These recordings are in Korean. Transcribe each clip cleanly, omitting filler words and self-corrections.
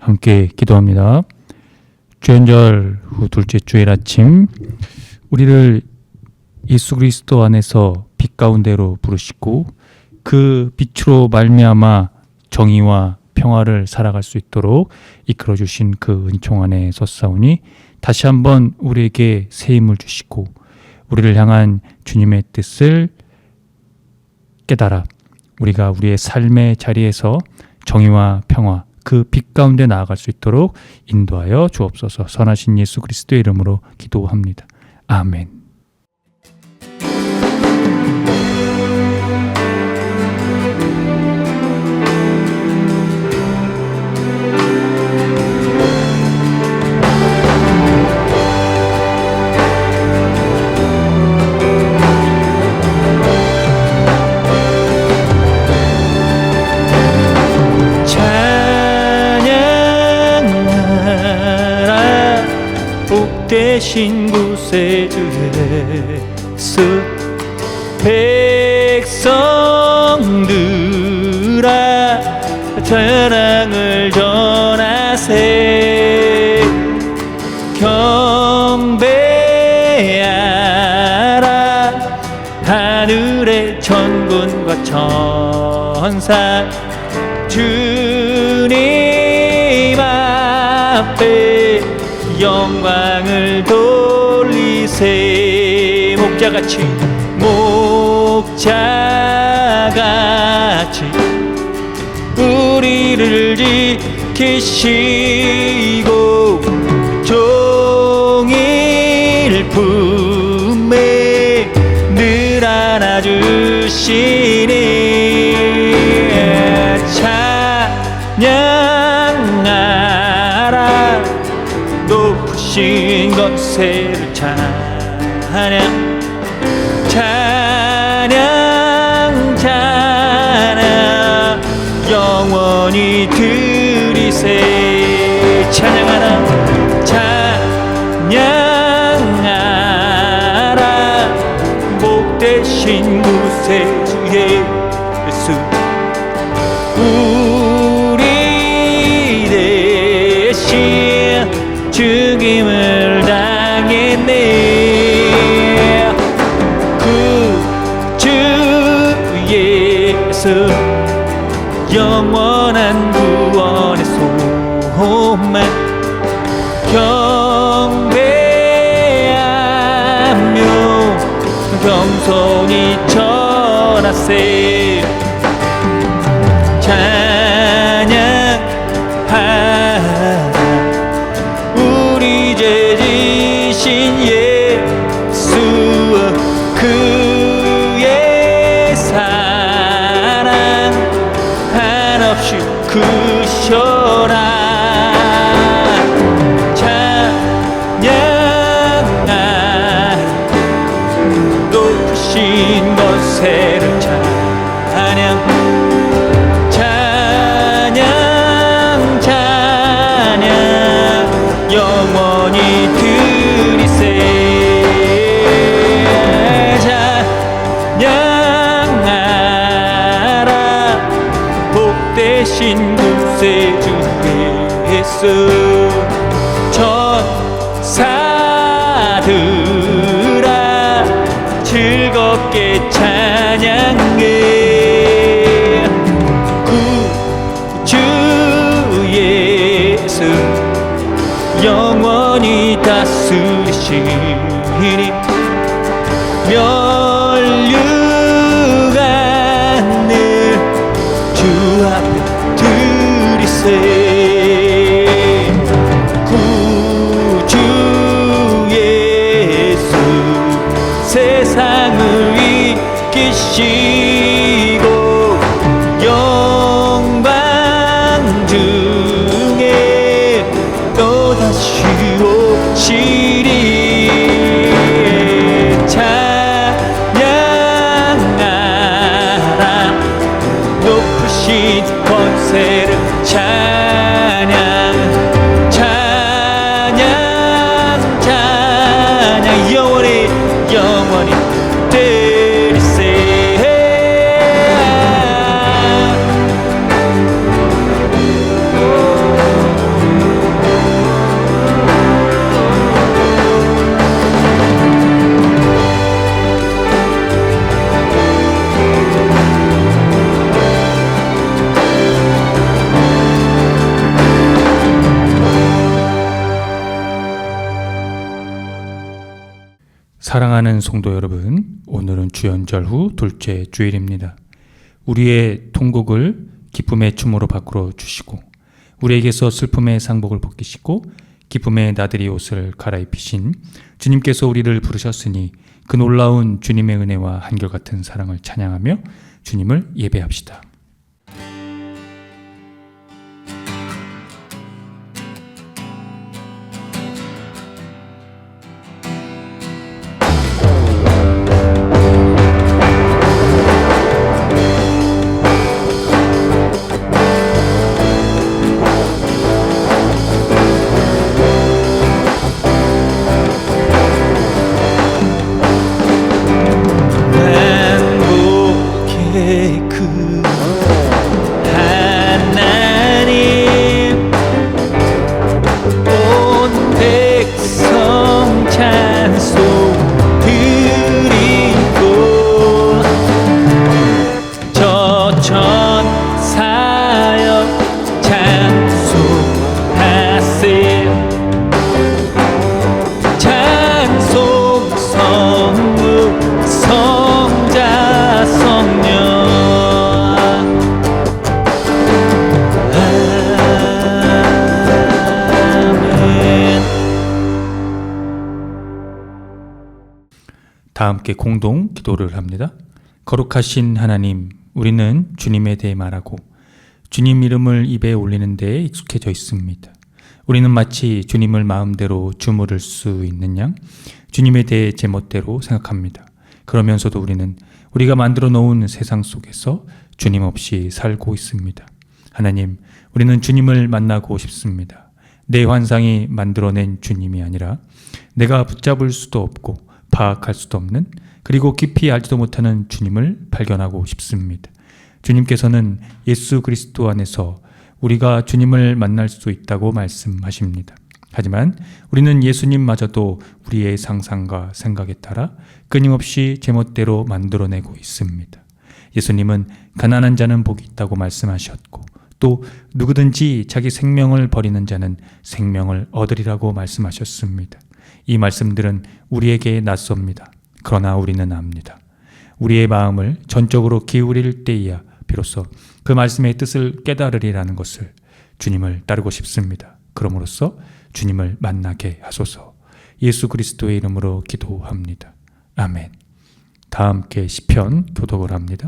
함께 기도합니다. 주연절 후 둘째 주일 아침, 우리를 예수 그리스도 안에서 빛 가운데로 부르시고 그 빛으로 말미암아 정의와 평화를 살아갈 수 있도록 이끌어 주신 그 은총 안에 섰사오니 다시 한번 우리에게 새 힘을 주시고 우리를 향한 주님의 뜻을 깨달아 우리가 우리의 삶의 자리에서 정의와 평화, 그 빛 가운데 나아갈 수 있도록 인도하여 주옵소서. 선하신 예수 그리스도의 이름으로 기도합니다. 아멘. 대신 구세주예수 백성들아 사랑을 전하세 경배하라 하늘의 천군과 천사 주님 앞에 영광을 돌리세 목자같이 우리를 지키시고 종일 품에 늘 안아주시니 찬양하라 높으신 것을 찬양 찬양 찬양 영원히 드리세 찬양하라 찬양하라 복되신 구세주 예수 우리 대신 죽임을 당했네 구주 예수 영원한 구원의 소망 경배하며 겸손히 전하세 찬양하라 우리 죄 지신 예수 그의 사랑 한없이 크셔라 찬양하라 높으신 것을 찬양 찬양 찬양 영원히 드리세 찬양하라 복되신 구세주 예수 천사들아 즐겁게 찬양해 구주 예수 영원히 다스리시니 면류관을 주 앞에 드리세 구주 예수 세상을 이기시고 영광 중에 또다시 오시리 찬양하라 높으신 권세를 찬양 찬양 찬양 영원히 영원히 드리세 사랑하는 성도 여러분, 오늘은 주연절 후 둘째 주일입니다. 우리의 통곡을 기쁨의 춤으로 바꾸어 주시고 우리에게서 슬픔의 상복을 벗기시고 기쁨의 나들이 옷을 갈아입히신 주님께서 우리를 부르셨으니 그 놀라운 주님의 은혜와 한결같은 사랑을 찬양하며 주님을 예배합시다. 다 함께 공동 기도를 합니다. 거룩하신 하나님, 우리는 주님에 대해 말하고 주님 이름을 입에 올리는 데에 익숙해져 있습니다. 우리는 마치 주님을 마음대로 주무를 수 있는 양 주님에 대해 제멋대로 생각합니다. 그러면서도 우리는 우리가 만들어 놓은 세상 속에서 주님 없이 살고 있습니다. 하나님, 우리는 주님을 만나고 싶습니다. 내 환상이 만들어낸 주님이 아니라 내가 붙잡을 수도 없고 파악할 수도 없는, 그리고 깊이 알지도 못하는 주님을 발견하고 싶습니다. 주님께서는 예수 그리스도 안에서 우리가 주님을 만날 수 있다고 말씀하십니다. 하지만 우리는 예수님마저도 우리의 상상과 생각에 따라 끊임없이 제멋대로 만들어내고 있습니다. 예수님은 가난한 자는 복이 있다고 말씀하셨고 또 누구든지 자기 생명을 버리는 자는 생명을 얻으리라고 말씀하셨습니다. 이 말씀들은 우리에게 낯섭니다. 그러나 우리는 압니다. 우리의 마음을 전적으로 기울일 때에야 비로소 그 말씀의 뜻을 깨달으리라는 것을, 주님을 따르고 싶습니다. 그러므로써 주님을 만나게 하소서. 예수 그리스도의 이름으로 기도합니다. 아멘. 다 함께 시편 교독을 합니다.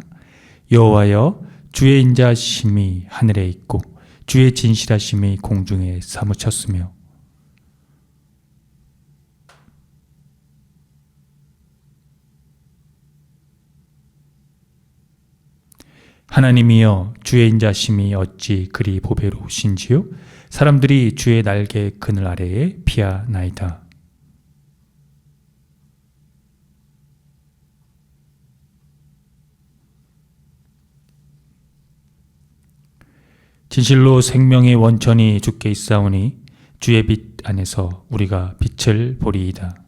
여호와여, 주의 인자하심이 하늘에 있고 주의 진실하심이 공중에 사무쳤으며 하나님이여, 주의 인자심이 어찌 그리 보배로우신지요? 사람들이 주의 날개 그늘 아래에 피하나이다. 진실로 생명의 원천이 주께 있사오니 주의 빛 안에서 우리가 빛을 보리이다.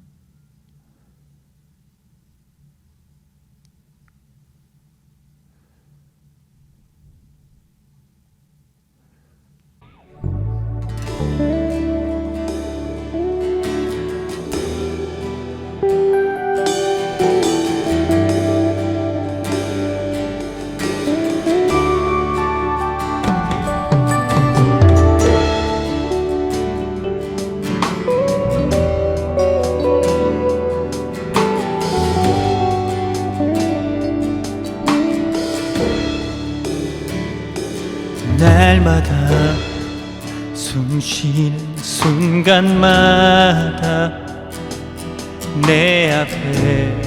날마다 숨쉬는 순간마다 내 앞에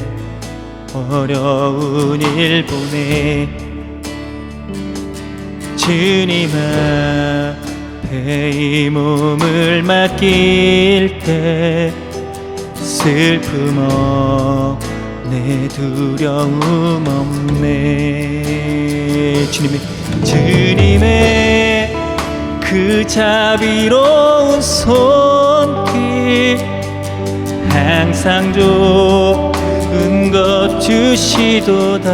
어려운 일 보내 주님 앞에 이 몸을 맡길 때 슬픔 없네, 두려움 없네. 주님의 그 자비로운 손길 항상 좋은 것 주시도다.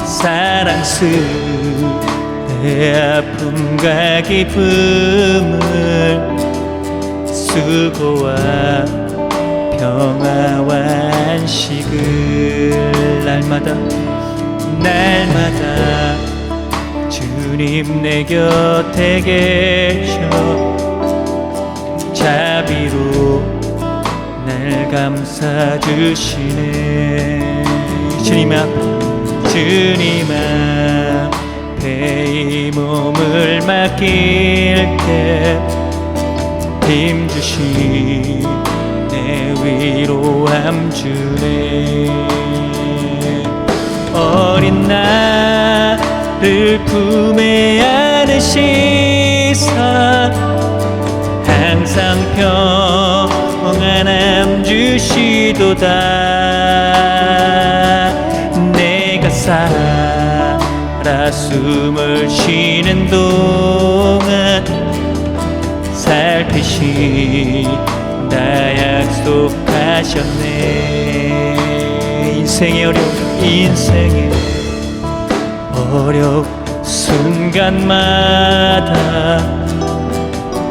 사랑스레 아픔과 기쁨을 수고와 평화와 안식을 날마다 주님 내 곁에 계셔 자비로 날 감싸주시네. 주님 앞에 이 몸을 맡길게 힘주시 내 위로함 주네. 어린 나를 품에 안으시사 항상 평안함 주시도다. 내가 살아 숨을 쉬는 동안 살피신다 약속하셨네. 인생의 어려운 순간마다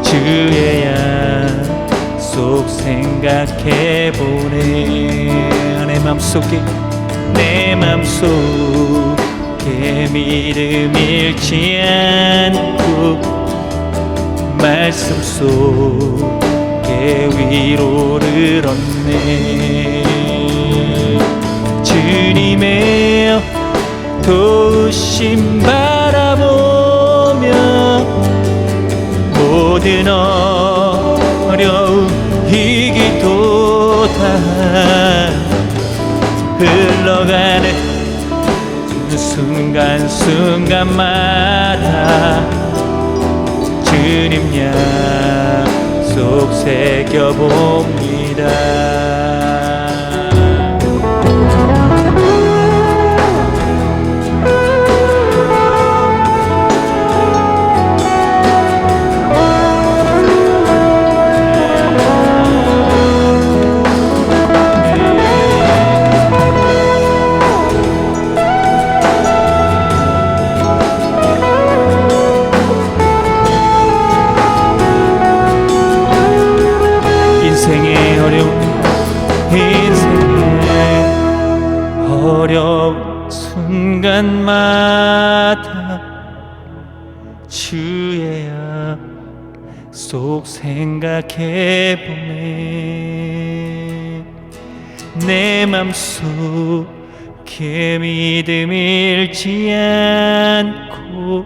주의 약속 생각해보네. 내 맘속에 믿음 잃지 않고 말씀 속에 위로를 얻네. 주님의 도우심 바라보며 모든 어려움 이기도다. 흘러가는 순간순간마다 주님 약속 새겨봅니다. 인생의 어려운 순간마다 주의 약속 생각해보네. 내 맘속에 믿음 잃지 않고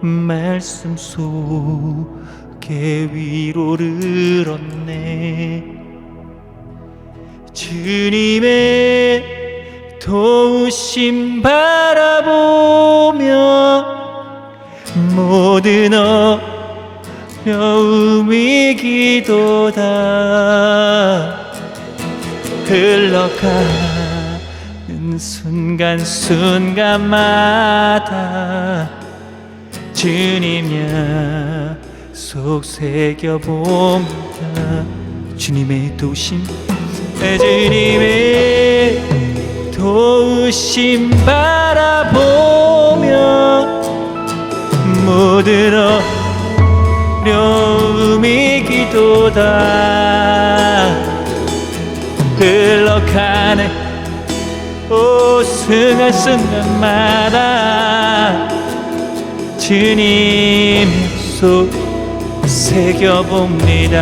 말씀 속에 위로를 얻네. 주님의 도우심 바라보며 모든 어려움 이기도다. 흘러가는 순간순간마다 주님 약속 새겨봅니다. 주님의 도우심 바라보며 모든 어려움 이기도다. 흘러가네 순간순간마다 주님 약속 새겨봅니다.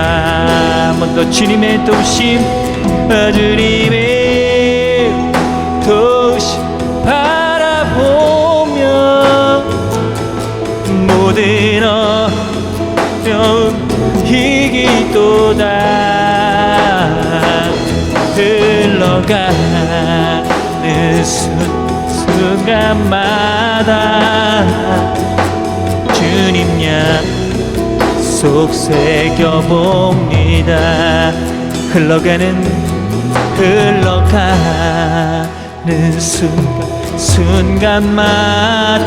한 번 더 주님의 도우심 바라보며 모든 어려움 이기도다. 흘러가는 순간마다 주님 약속 새겨봅니다. 흘러가는 순간마다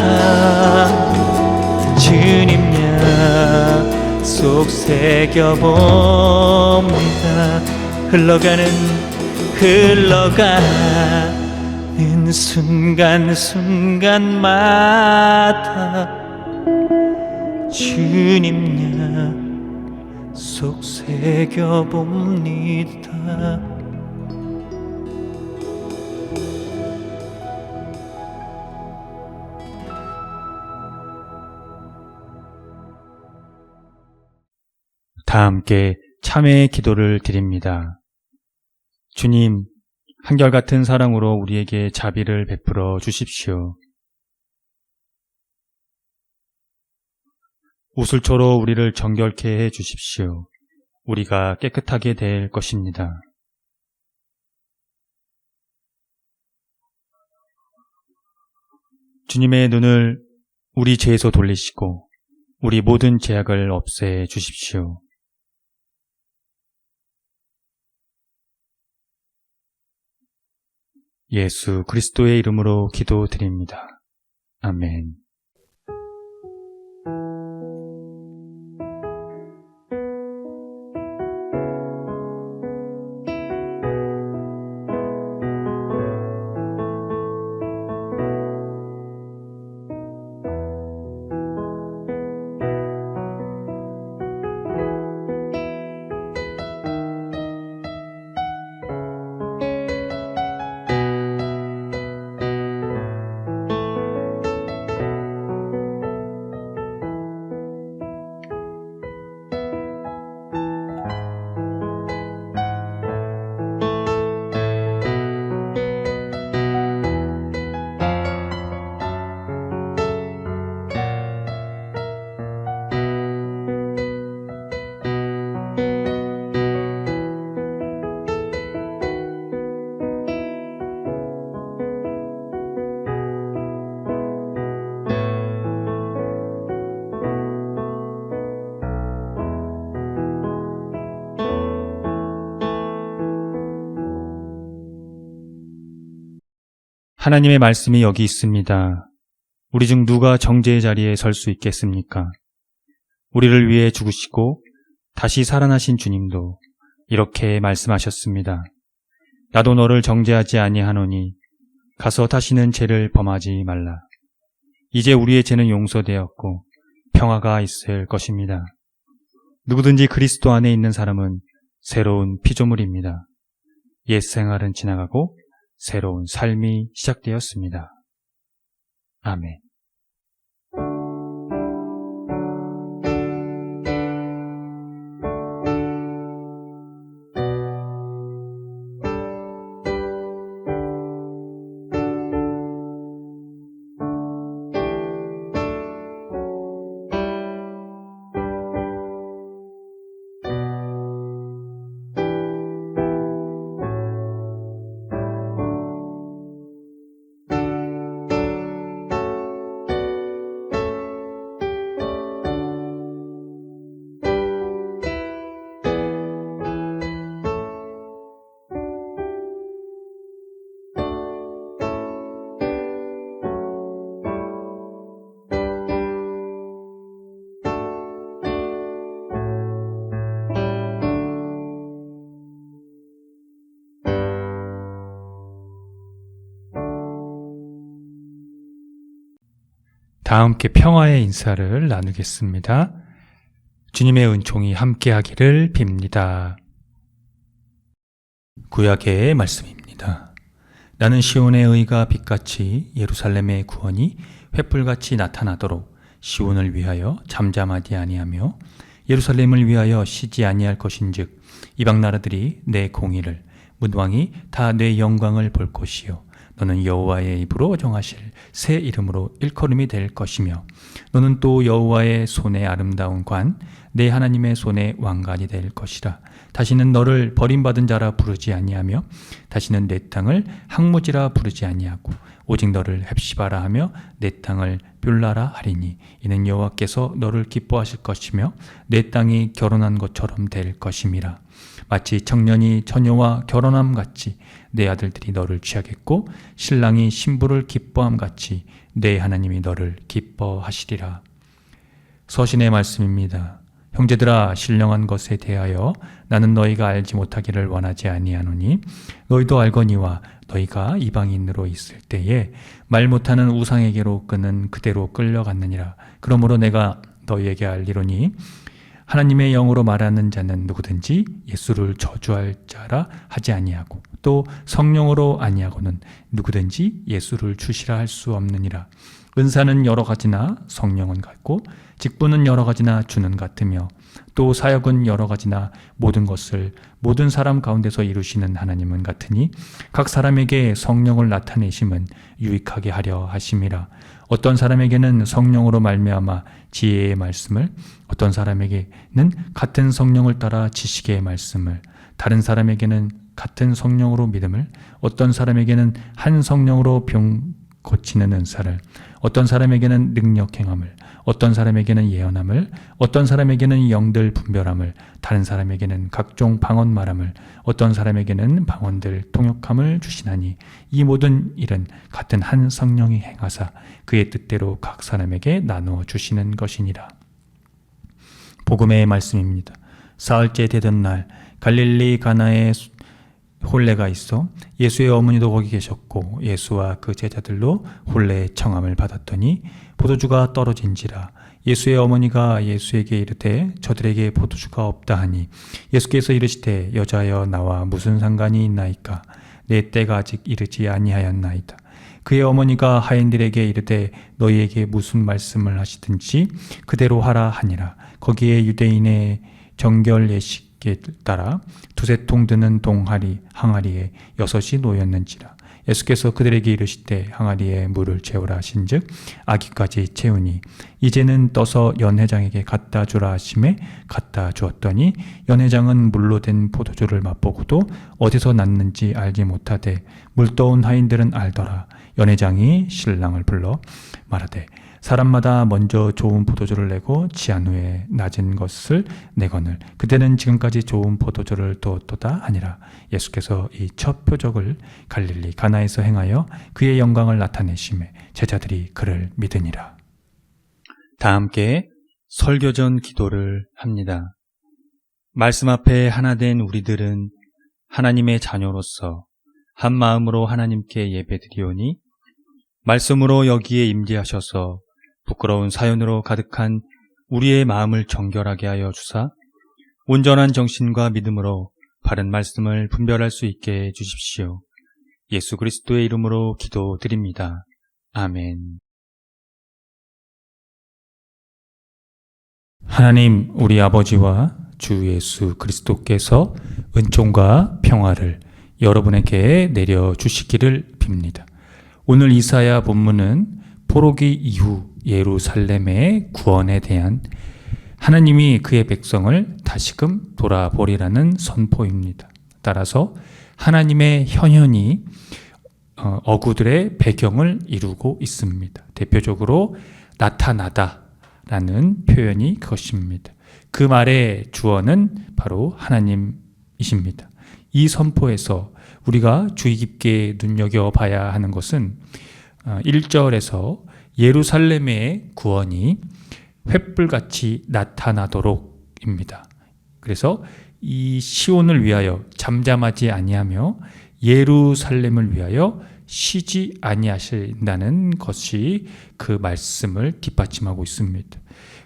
주님 약속 새겨봅니다. 흘러가는 순간순간마다 주님 속 새겨봅니다. 다 함께 참회의 기도를 드립니다. 주님, 한결같은 사랑으로 우리에게 자비를 베풀어 주십시오. 우슬초로 우리를 정결케 해 주십시오. 우리가 깨끗하게 될 것입니다. 주님의 눈을 우리 죄에서 돌리시고 우리 모든 죄악을 없애 주십시오. 예수 그리스도의 이름으로 기도드립니다. 아멘. 하나님의 말씀이 여기 있습니다. 우리 중 누가 정죄의 자리에 설 수 있겠습니까? 우리를 위해 죽으시고 다시 살아나신 주님도 이렇게 말씀하셨습니다. 나도 너를 정죄하지 아니하노니 가서 다시는 죄를 범하지 말라. 이제 우리의 죄는 용서되었고 평화가 있을 것입니다. 누구든지 그리스도 안에 있는 사람은 새로운 피조물입니다. 옛 생활은 지나가고 새로운 삶이 시작되었습니다. 아멘. 다 함께 평화의 인사를 나누겠습니다. 주님의 은총이 함께하기를 빕니다. 구약의 말씀입니다. 나는 시온의 의가 빛같이 예루살렘의 구원이 횃불같이 나타나도록 시온을 위하여 잠잠하지 아니하며 예루살렘을 위하여 쉬지 아니할 것인즉 이방 나라들이 내 공의를 문왕이 다 내 영광을 볼 것이요 너는 여호와의 입으로 정하실 새 이름으로 일컬음이 될 것이며 너는 또 여호와의 손의 아름다운 관 내 하나님의 손의 왕관이 될 것이라. 다시는 너를 버림받은 자라 부르지 아니하며 다시는 내 땅을 항무지라 부르지 아니하고 오직 너를 헵시바라 하며 내 땅을 뷸라라 하리니 이는 여호와께서 너를 기뻐하실 것이며 내 땅이 결혼한 것처럼 될 것임이라. 마치 청년이 처녀와 결혼함 같이 내 아들들이 너를 취하겠고 신랑이 신부를 기뻐함 같이 내 하나님이 너를 기뻐하시리라. 서신의 말씀입니다. 형제들아, 신령한 것에 대하여 나는 너희가 알지 못하기를 원하지 아니하노니 너희도 알거니와 너희가 이방인으로 있을 때에 말 못하는 우상에게로 끄는 그대로 끌려갔느니라. 그러므로 내가 너희에게 알리로니 하나님의 영으로 말하는 자는 누구든지 예수를 저주할 자라 하지 아니하고 또 성령으로 아니하고는 누구든지 예수를 주시라 할 수 없느니라. 은사는 여러 가지나 성령은 같고 직분은 여러 가지나 주는 같으며 또 사역은 여러 가지나 모든 것을 모든 사람 가운데서 이루시는 하나님은 같으니 각 사람에게 성령을 나타내심은 유익하게 하려 하심이라. 어떤 사람에게는 성령으로 말미암아 지혜의 말씀을, 어떤 사람에게는 같은 성령을 따라 지식의 말씀을, 다른 사람에게는 같은 성령으로 믿음을, 어떤 사람에게는 한 성령으로 병 고치는 은사를, 어떤 사람에게는 능력 행함을, 어떤 사람에게는 예언함을, 어떤 사람에게는 영들 분별함을, 다른 사람에게는 각종 방언 말함을, 어떤 사람에게는 방언들 통역함을 주시나니 이 모든 일은 같은 한 성령이 행하사 그의 뜻대로 각 사람에게 나누어 주시는 것이니라. 복음의 말씀입니다. 사흘째 되던 날 갈릴리 가나에 혼례가 있어 예수의 어머니도 거기 계셨고 예수와 그 제자들로 혼례의 청함을 받았더니 포도주가 떨어진지라. 예수의 어머니가 예수에게 이르되 저들에게 포도주가 없다 하니 예수께서 이르시되 여자여 나와 무슨 상관이 있나이까? 내 때가 아직 이르지 아니하였나이다. 그의 어머니가 하인들에게 이르되 너희에게 무슨 말씀을 하시든지 그대로 하라 하니라. 거기에 유대인의 정결 예식 에 따라 두세 통 드는 항아리에 6이 놓였는지라. 예수께서 그들에게 이르시되 항아리에 물을 채우라 하신즉 아기까지 채우니 이제는 떠서 연회장에게 갖다 주라 하심에 갖다 주었더니 연회장은 물로 된 포도주를 맛보고도 어디서 났는지 알지 못하되 물떠온 하인들은 알더라. 연회장이 신랑을 불러 말하되 사람마다 먼저 좋은 포도주를 내고 취한 후에 낮은 것을 내거늘 그때는 지금까지 좋은 포도주를 두었도다 하니라. 예수께서 이 첫 표적을 갈릴리 가나에서 행하여 그의 영광을 나타내심에 제자들이 그를 믿으니라. 다 함께 설교전 기도를 합니다. 말씀 앞에 하나 된 우리들은 하나님의 자녀로서 한 마음으로 하나님께 예배드리오니 말씀으로 여기에 임재하셔서 부끄러운 사연으로 가득한 우리의 마음을 정결하게 하여 주사 온전한 정신과 믿음으로 바른 말씀을 분별할 수 있게 해 주십시오. 예수 그리스도의 이름으로 기도드립니다. 아멘. 하나님 우리 아버지와 주 예수 그리스도께서 은총과 평화를 여러분에게 내려주시기를 빕니다. 오늘 이사야 본문은 포로기 이후 예루살렘의 구원에 대한 하나님이 그의 백성을 다시금 돌아보리라는 선포입니다. 따라서 하나님의 현현이 어구들의 배경을 이루고 있습니다. 대표적으로 나타나다라는 표현이 그것입니다. 그 말의 주어는 바로 하나님이십니다. 이 선포에서 우리가 주의 깊게 눈여겨봐야 하는 것은 1절에서 예루살렘의 구원이 횃불같이 나타나도록입니다. 그래서 이 시온을 위하여 잠잠하지 아니하며 예루살렘을 위하여 쉬지 아니하신다는 것이 그 말씀을 뒷받침하고 있습니다.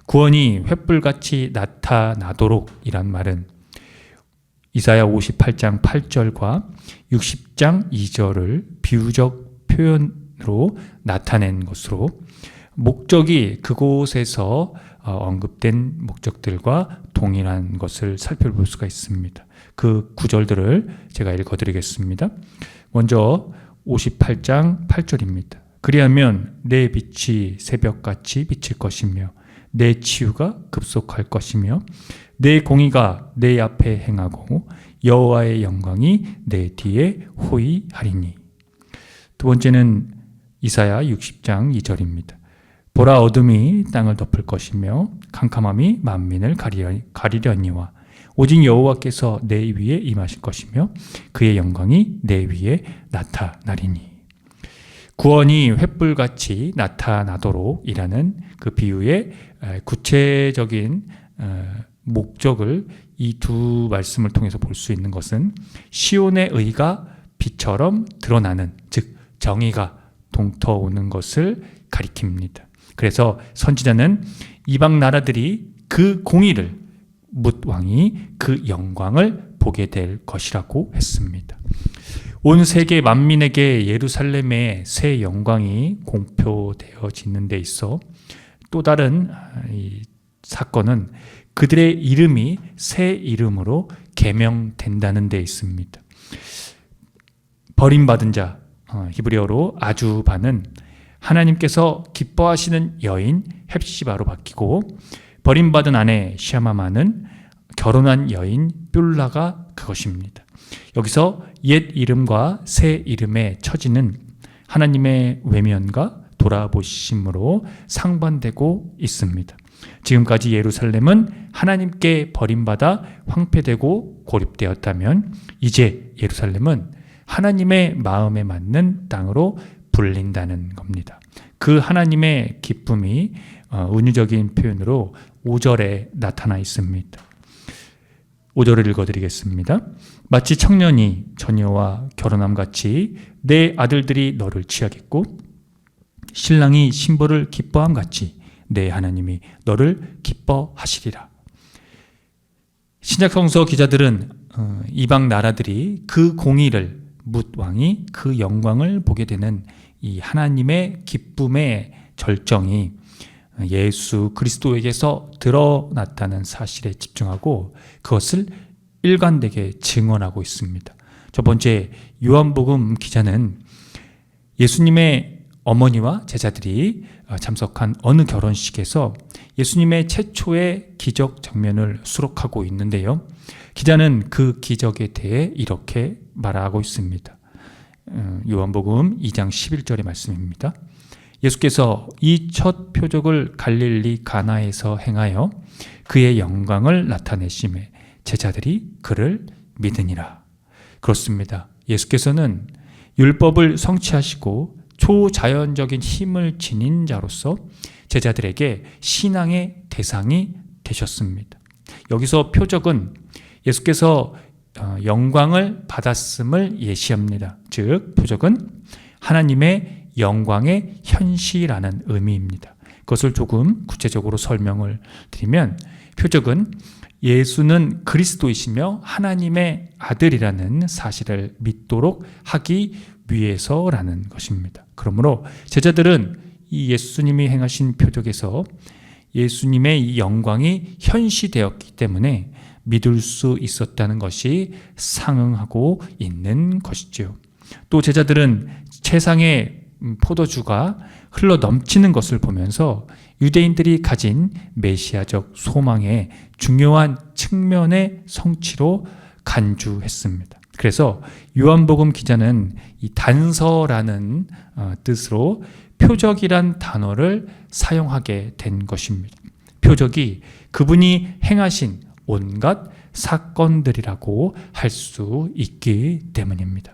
구원이 횃불같이 나타나도록이란 말은 이사야 58장 8절과 60장 2절을 비유적 표현으로 나타낸 것으로 목적이 그곳에서 언급된 목적들과 동일한 것을 살펴볼 수가 있습니다. 그 구절들을 제가 읽어드리겠습니다. 먼저 58장 8절입니다. 그리하면 내 빛이 새벽같이 비칠 것이며 내 치유가 급속할 것이며 내 공의가 내 앞에 행하고 여호와의 영광이 내 뒤에 호위하리니. 두 번째는 이사야 60장 2절입니다. 보라 어둠이 땅을 덮을 것이며 캄캄함이 만민을 가리려니와 오직 여호와께서 내 위에 임하실 것이며 그의 영광이 내 위에 나타나리니. 구원이 횃불같이 나타나도록 이라는 그 비유의 구체적인 목적을 이 두 말씀을 통해서 볼 수 있는 것은 시온의 의가 빛처럼 드러나는, 즉 정의가 동터오는 것을 가리킵니다. 그래서 선지자는 이방 나라들이 그 공의를 뭇 왕이 그 영광을 보게 될 것이라고 했습니다. 온 세계 만민에게 예루살렘의 새 영광이 공표되어지는 데 있어 또 다른 이 사건은 그들의 이름이 새 이름으로 계명된다는 데 있습니다. 버림받은 자, 히브리어로 아주바는 하나님께서 기뻐하시는 여인 헵시바로 바뀌고, 버림받은 아내 시아마마는 결혼한 여인 뷸라가 그것입니다. 여기서 옛 이름과 새 이름의 처지는 하나님의 외면과 돌아보심으로 상반되고 있습니다. 지금까지 예루살렘은 하나님께 버림받아 황폐되고 고립되었다면 이제 예루살렘은 하나님의 마음에 맞는 땅으로 불린다는 겁니다. 그 하나님의 기쁨이 은유적인 표현으로 5절에 나타나 있습니다. 5절을 읽어드리겠습니다. 마치 청년이 처녀와 결혼함같이 내 아들들이 너를 취하겠고 신랑이 신부를 기뻐함같이 내 하나님이 너를 기뻐하시리라. 신약성서 기자들은 이방 나라들이 그 공의를 뭇 왕이 그 영광을 보게 되는 이 하나님의 기쁨의 절정이 예수 그리스도에게서 드러났다는 사실에 집중하고 그것을 일관되게 증언하고 있습니다. 첫 번째, 요한복음 기자는 예수님의 어머니와 제자들이 참석한 어느 결혼식에서 예수님의 최초의 기적 장면을 수록하고 있는데요. 기자는 그 기적에 대해 이렇게 말하고 있습니다. 요한복음 2장 11절의 말씀입니다. 예수께서 이 첫 표적을 갈릴리 가나에서 행하여 그의 영광을 나타내심에 제자들이 그를 믿으니라. 그렇습니다. 예수께서는 율법을 성취하시고 초자연적인 힘을 지닌 자로서 제자들에게 신앙의 대상이 되셨습니다. 여기서 표적은 예수께서 영광을 받았음을 예시합니다. 즉 표적은 하나님의 영광의 현시라는 의미입니다. 그것을 조금 구체적으로 설명을 드리면 표적은 예수는 그리스도이시며 하나님의 아들이라는 사실을 믿도록 하기 위해서라는 것입니다. 그러므로 제자들은 이 예수님이 행하신 표적에서 예수님의 이 영광이 현시되었기 때문에 믿을 수 있었다는 것이 상응하고 있는 것이죠. 또 제자들은 세상의 포도주가 흘러 넘치는 것을 보면서 유대인들이 가진 메시아적 소망의 중요한 측면의 성취로 간주했습니다. 그래서 요한복음 기자는 이 단서라는 뜻으로 표적이란 단어를 사용하게 된 것입니다. 표적이 그분이 행하신 온갖 사건들이라고 할 수 있기 때문입니다.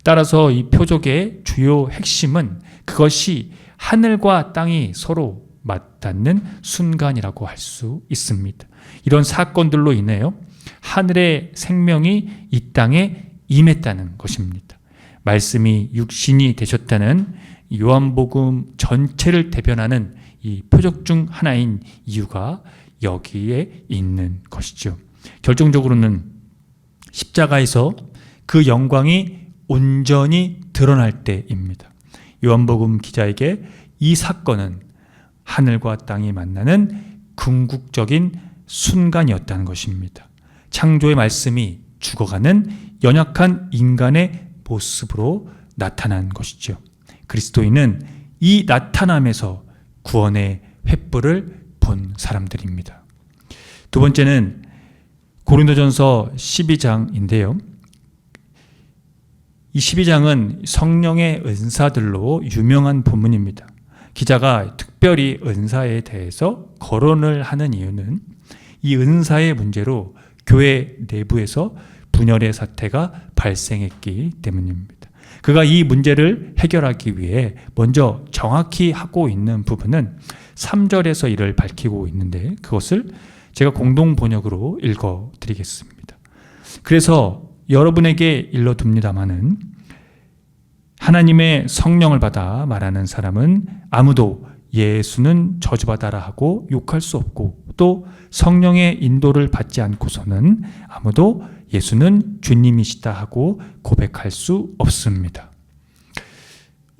따라서 이 표적의 주요 핵심은 그것이 하늘과 땅이 서로 맞닿는 순간이라고 할 수 있습니다. 이런 사건들로 인하여 하늘의 생명이 이 땅에 임했다는 것입니다. 말씀이 육신이 되셨다는 요한복음 전체를 대변하는 이 표적 중 하나인 이유가 여기에 있는 것이죠. 결정적으로는 십자가에서 그 영광이 온전히 드러날 때입니다. 요한복음 기자에게 이 사건은 하늘과 땅이 만나는 궁극적인 순간이었다는 것입니다. 창조의 말씀이 죽어가는 연약한 인간의 모습으로 나타난 것이죠. 그리스도인은 이 나타남에서 구원의 횃불을 본 사람들입니다. 두 번째는 고린도전서 12장인데요. 이 12장은 성령의 은사들로 유명한 본문입니다. 기자가 특별히 은사에 대해서 거론을 하는 이유는 이 은사의 문제로 교회 내부에서 분열의 사태가 발생했기 때문입니다. 그가 이 문제를 해결하기 위해 먼저 정확히 하고 있는 부분은 3절에서 이를 밝히고 있는데 그것을 제가 공동 번역으로 읽어드리겠습니다. 그래서 여러분에게 일러둡니다마는 하나님의 성령을 받아 말하는 사람은 아무도 예수는 저주받아라 하고 욕할 수 없고, 또 성령의 인도를 받지 않고서는 아무도 예수는 주님이시다 하고 고백할 수 없습니다.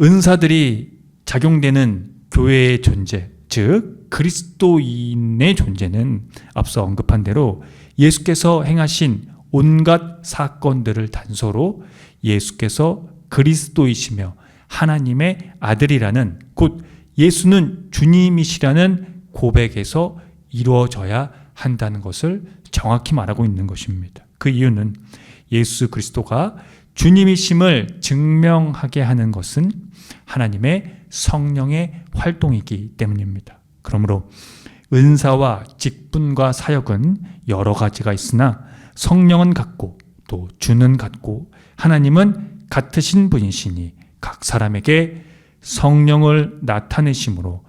은사들이 작용되는 교회의 존재, 즉 그리스도인의 존재는 앞서 언급한 대로 예수께서 행하신 온갖 사건들을 단서로 예수께서 그리스도이시며 하나님의 아들이라는, 곧 예수는 주님이시라는 고백에서 이루어져야 한다는 것을 정확히 말하고 있는 것입니다. 그 이유는 예수 그리스도가 주님이심을 증명하게 하는 것은 하나님의 성령의 활동이기 때문입니다. 그러므로 은사와 직분과 사역은 여러 가지가 있으나 성령은 같고 또 주는 같고 하나님은 같으신 분이시니 각 사람에게 성령을 나타내심으로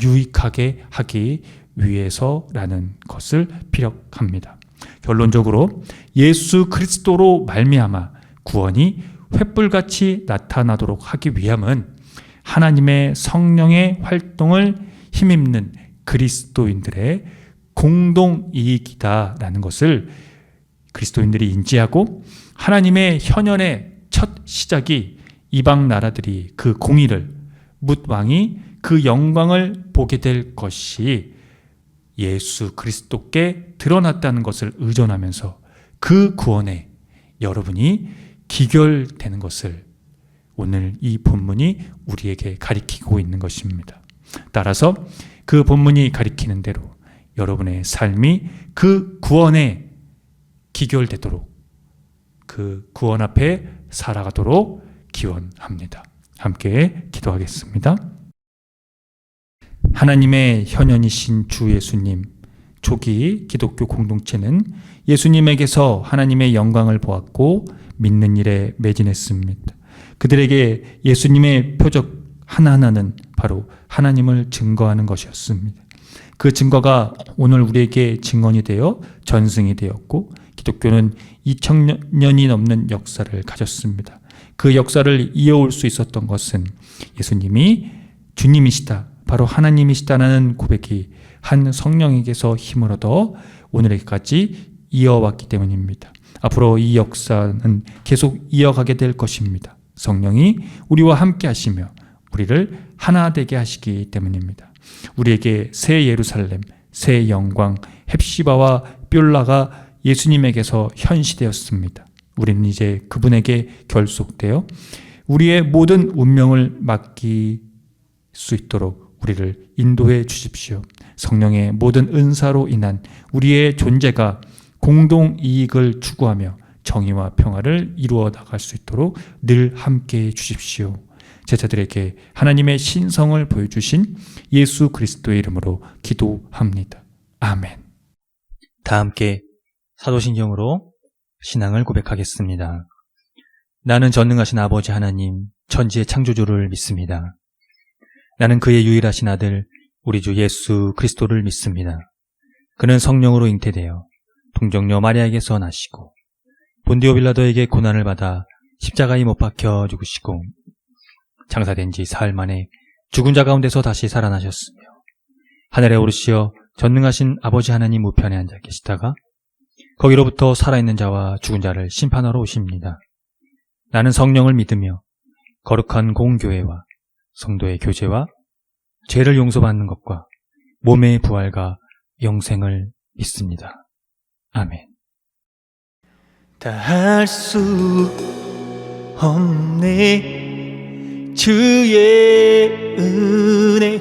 유익하게 하기 위해서라는 것을 피력합니다. 결론적으로 예수 그리스도로 말미암아 구원이 횃불같이 나타나도록 하기 위함은 하나님의 성령의 활동을 힘입는 그리스도인들의 공동 이익이다라는 것을 그리스도인들이 인지하고, 하나님의 현현의 첫 시작이 이방 나라들이 그 공의를 묻 왕이 그 영광을 보게 될 것이 예수 그리스도께 드러났다는 것을 의존하면서 그 구원에 여러분이 기결되는 것을 오늘 이 본문이 우리에게 가리키고 있는 것입니다. 따라서 그 본문이 가리키는 대로 여러분의 삶이 그 구원에 기결되도록, 그 구원 앞에 살아가도록 기원합니다. 함께 기도하겠습니다. 하나님의 현현이신 주 예수님, 초기 기독교 공동체는 예수님에게서 하나님의 영광을 보았고 믿는 일에 매진했습니다. 그들에게 예수님의 표적 하나하나는 바로 하나님을 증거하는 것이었습니다. 그 증거가 오늘 우리에게 증언이 되어 전승이 되었고, 기독교는 2000년이 넘는 역사를 가졌습니다. 그 역사를 이어올 수 있었던 것은 예수님이 주님이시다, 바로 하나님이시다라는 고백이 한 성령에게서 힘을 얻어 오늘까지 이어왔기 때문입니다. 앞으로 이 역사는 계속 이어가게 될 것입니다. 성령이 우리와 함께 하시며 우리를 하나 되게 하시기 때문입니다. 우리에게 새 예루살렘, 새 영광, 헵시바와 뷸라가 예수님에게서 현시되었습니다. 우리는 이제 그분에게 결속되어 우리의 모든 운명을 맡길 수 있도록 우리를 인도해 주십시오. 성령의 모든 은사로 인한 우리의 존재가 공동 이익을 추구하며 정의와 평화를 이루어 나갈 수 있도록 늘 함께해 주십시오. 제자들에게 하나님의 신성을 보여주신 예수 그리스도의 이름으로 기도합니다. 아멘. 다 함께 사도신경으로 신앙을 고백하겠습니다. 나는 전능하신 아버지 하나님, 천지의 창조주를 믿습니다. 나는 그의 유일하신 아들, 우리 주 예수 그리스도를 믿습니다. 그는 성령으로 잉태되어 동정녀 마리아에게서 나시고 본디오 빌라도에게 고난을 받아 십자가에 못 박혀 죽으시고 장사된 지 사흘 만에 죽은 자 가운데서 다시 살아나셨으며 하늘에 오르시어 전능하신 아버지 하나님 우편에 앉아 계시다가 거기로부터 살아있는 자와 죽은 자를 심판하러 오십니다. 나는 성령을 믿으며 거룩한 공교회와 성도의 교제와 죄를 용서받는 것과 몸의 부활과 영생을 믿습니다. 아멘. 다 할 수 없네 주의 은혜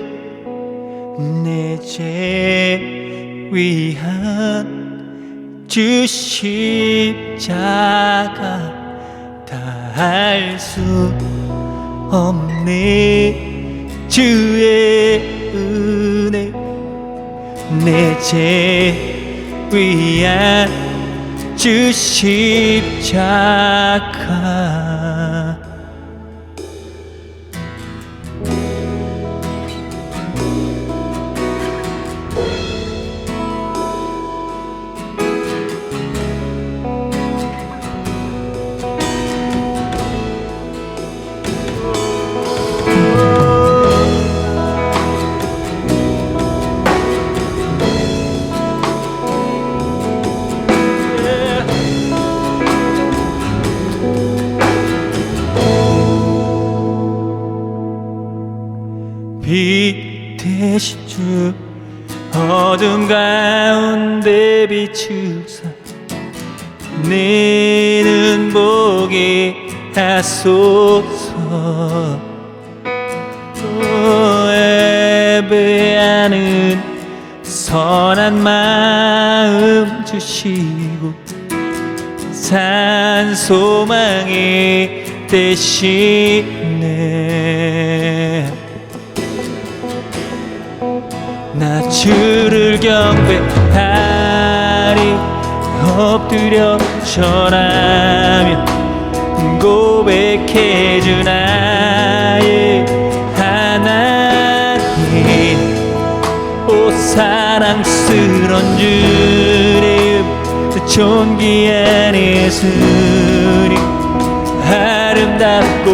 내 죄 위한 주 십자가 다 할 수 없네 주의 은혜 내 죄 위한 주 십자가 빛 대신 주 어둠 가운데 비추사 내 눈 보게 하소서. 예배하는 선한 마음 주시고 산 소망의 대신에 나 주를 경배하리 엎드려 절하며 고백해 주 나의 하나님. 오 사랑스런 주님 존귀한 예수님 아름답고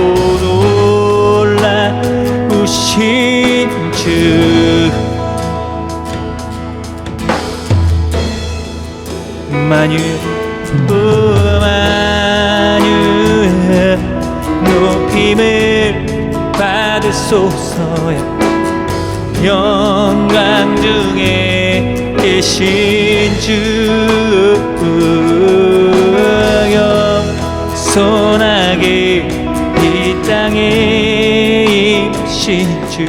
놀라우신 주 만유 만유 높임을 받으소서야. 영광 중에 계신 주 겸손하게 이 땅에 임신 주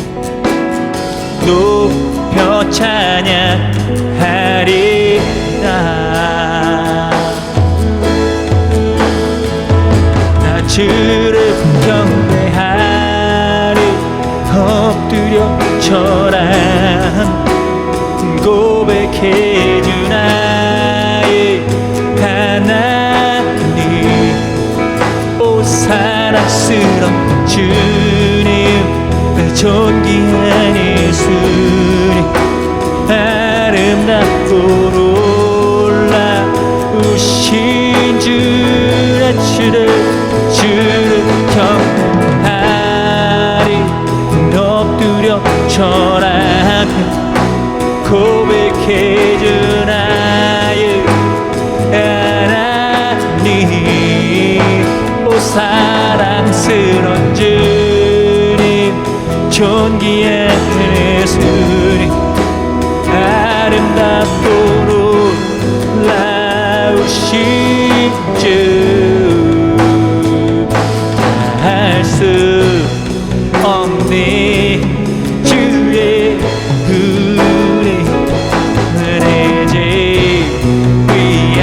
높여 찬양하리라. 나 주를 경배하리 엎드려 절한 고백해 주 나의 하나님. 오 사랑스런 주님 존귀한 예수님 아름답고 놀라우신 주라. 주를 경배하리 엎드려 절하며 고백해 주 나의 하나님. 오 사랑스런 주님 존귀한 예수님 아름답고 놀라우신 주 할 수 없네 주의 은혜 내 죄 위한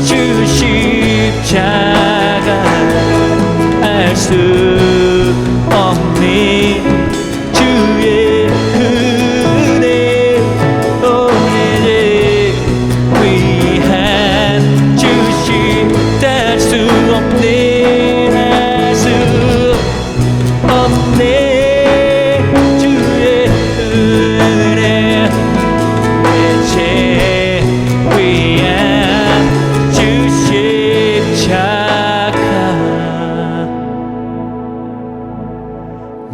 주 십자가 알 수 없네 주의 은혜 내 죄 위한 주 십자가 알 수 없네 알 수 없네 주의 은혜 내 죄 위한 주 십자가.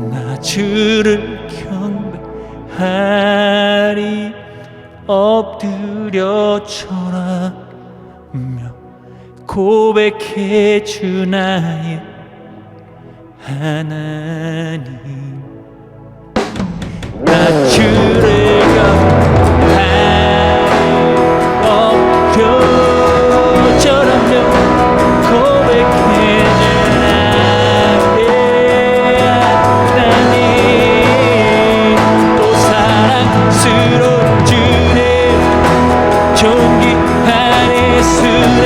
나 주를 경배하리 엎드려 절하며 고백해 주 나의 하나님. 나 주를 경배하리 엎드려 절하며 고백해 주 나의 하나님. 또 사랑스러운 주님 존귀한 예수님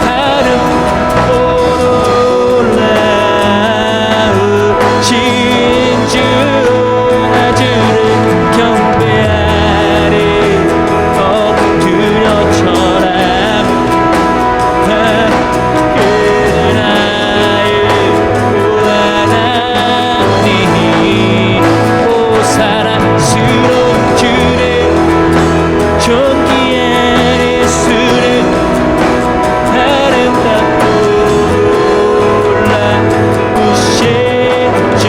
아름답고 놀라우신 주. 나 주를 경배하리 엎드려 절하며 그 나의 하나님. 오 사랑스러운 주님 존귀한 예수님 아름답고 놀라우신 주.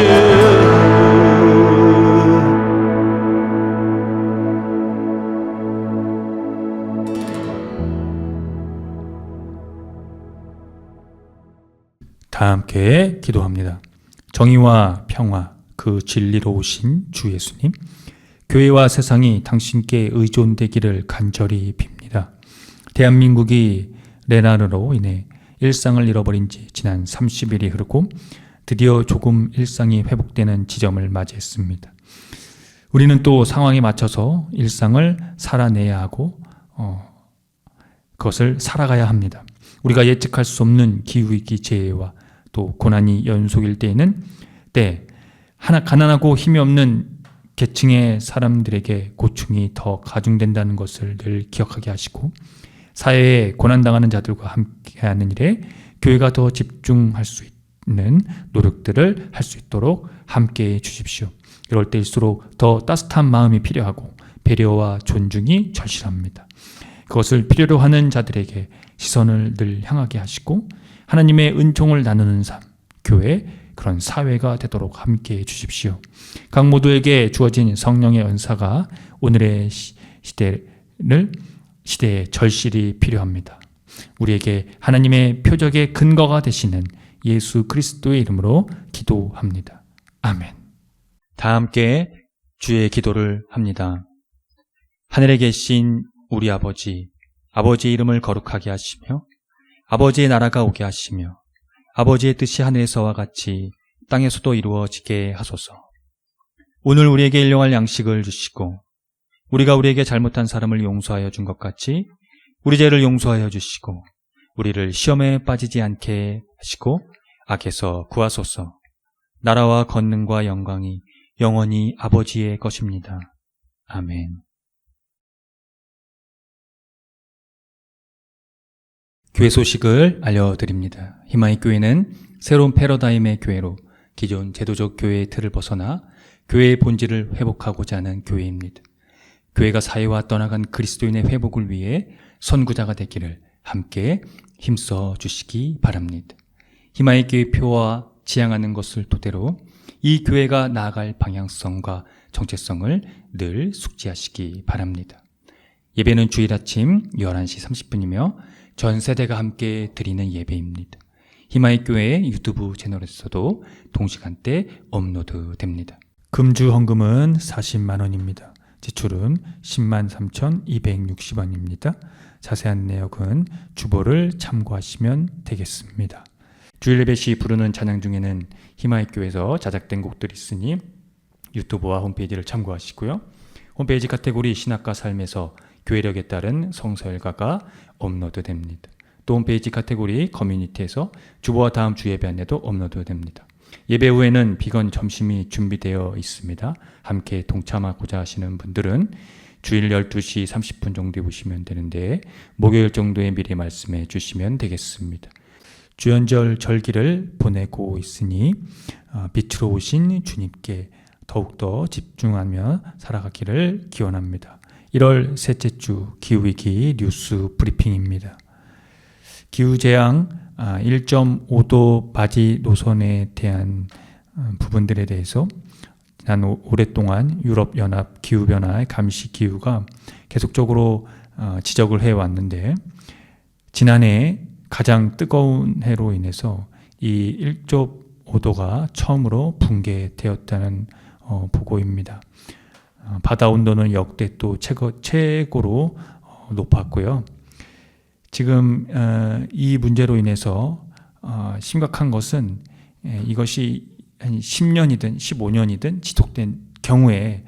다 함께 기도합니다. 정의와 평화 그 진리로 오신 주 예수님, 교회와 세상이 당신께 의존되기를 간절히 빕니다. 대한민국이 레나르로 인해 일상을 잃어버린 지 지난 30일이 흐르고 드디어 조금 일상이 회복되는 지점을 맞이했습니다. 우리는 또 상황에 맞춰서 일상을 살아내야 하고 그것을 살아가야 합니다. 우리가 예측할 수 없는 기후위기 재해와 또 고난이 연속일 때에는 가난하고 힘이 없는 계층의 사람들에게 고충이 더 가중된다는 것을 늘 기억하게 하시고, 사회에 고난당하는 자들과 함께하는 일에 교회가 더 집중할 수 있는 노력들을 할 수 있도록 함께해 주십시오. 이럴 때일수록 더 따뜻한 마음이 필요하고 배려와 존중이 절실합니다. 그것을 필요로 하는 자들에게 시선을 늘 향하게 하시고 하나님의 은총을 나누는 삶, 교회, 그런 사회가 되도록 함께해 주십시오. 각 모두에게 주어진 성령의 은사가 오늘의 시대에 절실히 필요합니다. 우리에게 하나님의 표적의 근거가 되시는 예수 그리스도의 이름으로 기도합니다. 아멘. 다 함께 주의 기도를 합니다. 하늘에 계신 우리 아버지, 아버지의 이름을 거룩하게 하시며 아버지의 나라가 오게 하시며 아버지의 뜻이 하늘에서와 같이 땅에서도 이루어지게 하소서. 오늘 우리에게 일용할 양식을 주시고 우리가 우리에게 잘못한 사람을 용서하여 준 것 같이 우리 죄를 용서하여 주시고 우리를 시험에 빠지지 않게 하시고 악에서 구하소서. 나라와 권능과 영광이 영원히 아버지의 것입니다. 아멘. 교회 소식을 알려드립니다. 희망의 교회는 새로운 패러다임의 교회로 기존 제도적 교회의 틀을 벗어나 교회의 본질을 회복하고자 하는 교회입니다. 교회가 사회와 떠나간 그리스도인의 회복을 위해 선구자가 되기를 함께 힘써 주시기 바랍니다. 희망의 교회 표와 지향하는 것을 토대로 이 교회가 나아갈 방향성과 정체성을 늘 숙지하시기 바랍니다. 예배는 주일 아침 11시 30분이며 전 세대가 함께 드리는 예배입니다. 희망의 교회 유튜브 채널에서도 동시간대 업로드됩니다. 금주 헌금은 40만 원입니다. 지출은 10만 3,260원입니다. 자세한 내역은 주보를 참고하시면 되겠습니다. 주일 예배 시 부르는 찬양 중에는 희망의 교회에서 자작된 곡들이 있으니 유튜브와 홈페이지를 참고하시고요. 홈페이지 카테고리 신학과 삶에서 교회력에 따른 성서일가가 업로드됩니다. 또 홈페이지 카테고리 커뮤니티에서 주보와 다음 주 예배 안내도 업로드됩니다. 예배 후에는 비건 점심이 준비되어 있습니다. 함께 동참하고자 하시는 분들은 주일 12시 30분 정도에 오시면 되는데 목요일 정도에 미리 말씀해 주시면 되겠습니다. 주연절 절기를 보내고 있으니 빛으로 오신 주님께 더욱더 집중하며 살아가기를 기원합니다. 1월 셋째 주 기후위기 뉴스 브리핑입니다. 기후재앙 1.5도 바지 노선에 대한 부분들에 대해서 지난 오랫동안 유럽연합 기후변화의 감시 기후가 계속적으로 지적을 해왔는데 지난해 가장 뜨거운 해로 인해서 이 1.5도가 처음으로 붕괴되었다는 보고입니다. 바다 온도는 역대 또 최고로 높았고요. 지금 이 문제로 인해서 심각한 것은 이것이 한 10년이든 15년이든 지속된 경우에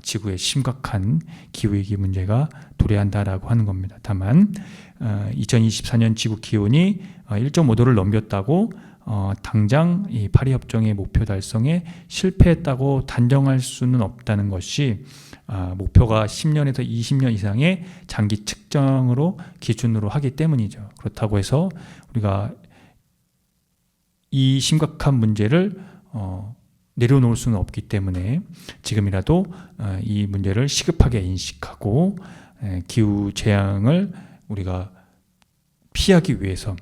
지구에 심각한 기후위기 문제가 도래한다라고 하는 겁니다. 다만 2024년 지구 기온이 1.5도를 넘겼다고 당장 이 파리 협정의 목표 달성에 실패했다고 단정할 수는 없다는 것이 목표가 10년에서 20년 이상의 장기 측정으로 기준으로 하기 때문이죠. 그렇다고 해서 우리가 이 심각한 문제를 내려놓을 수는 없기 때문에 지금이라도 이 문제를 시급하게 인식하고 기후 재앙을 우리가 피하기 위해서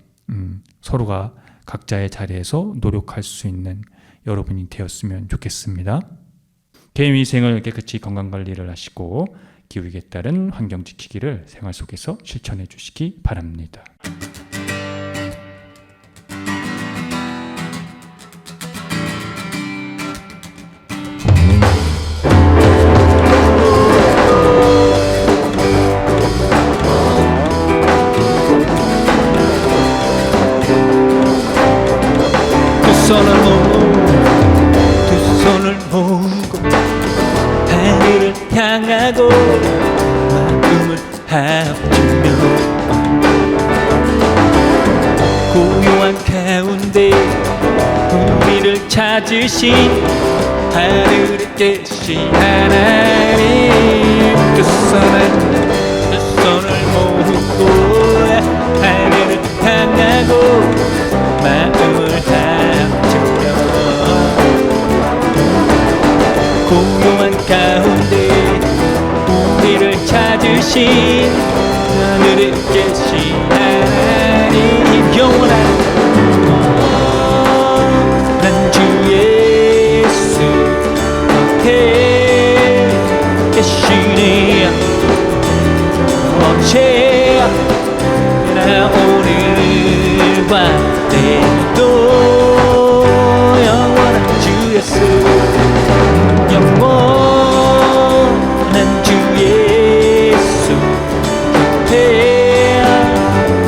서로가 각자의 자리에서 노력할 수 있는 여러분이 되었으면 좋겠습니다. 개인 위생을 깨끗이 건강관리를 하시고 기후위기에 따른 환경 지키기를 생활 속에서 실천해 주시기 바랍니다. 하늘을 향하고 마음을 합치며 고요한 가운데 우리를 찾으신 하늘에 계신 하나님 그 손을 모으고 하늘을 향하고 마음을 합치며 고요한 가운데 우리를 찾으신 하늘에 계신 하나님 영원한 난 주 예수 곁에 계시네 어제나 오늘과 내일도 영원한 주 예수 영원한 주 예수 곁에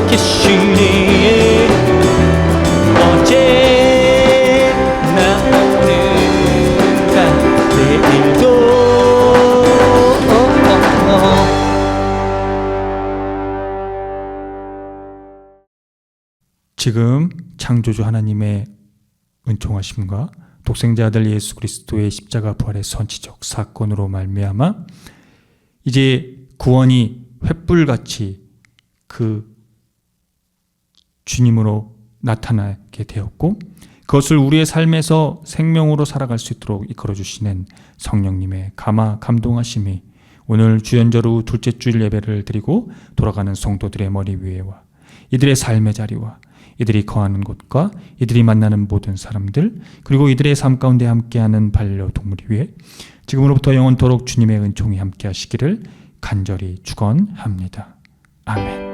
계시네 어제나 오늘과 내일도 지금 창조주 하나님의 은총하심과 독생자 아들 예수 그리스도의 십자가 부활의 선지적 사건으로 말미암아 이제 구원이 횃불같이 그 주님으로 나타나게 되었고 그것을 우리의 삶에서 생명으로 살아갈 수 있도록 이끌어 주시는 성령님의 감동하심이 오늘 주연절 후 둘째 주일 예배를 드리고 돌아가는 성도들의 머리 위에와 이들의 삶의 자리와 이들이 거하는 곳과 이들이 만나는 모든 사람들 그리고 이들의 삶 가운데 함께하는 반려동물 위에 지금으로부터 영원토록 주님의 은총이 함께 하시기를 간절히 축원합니다. 아멘.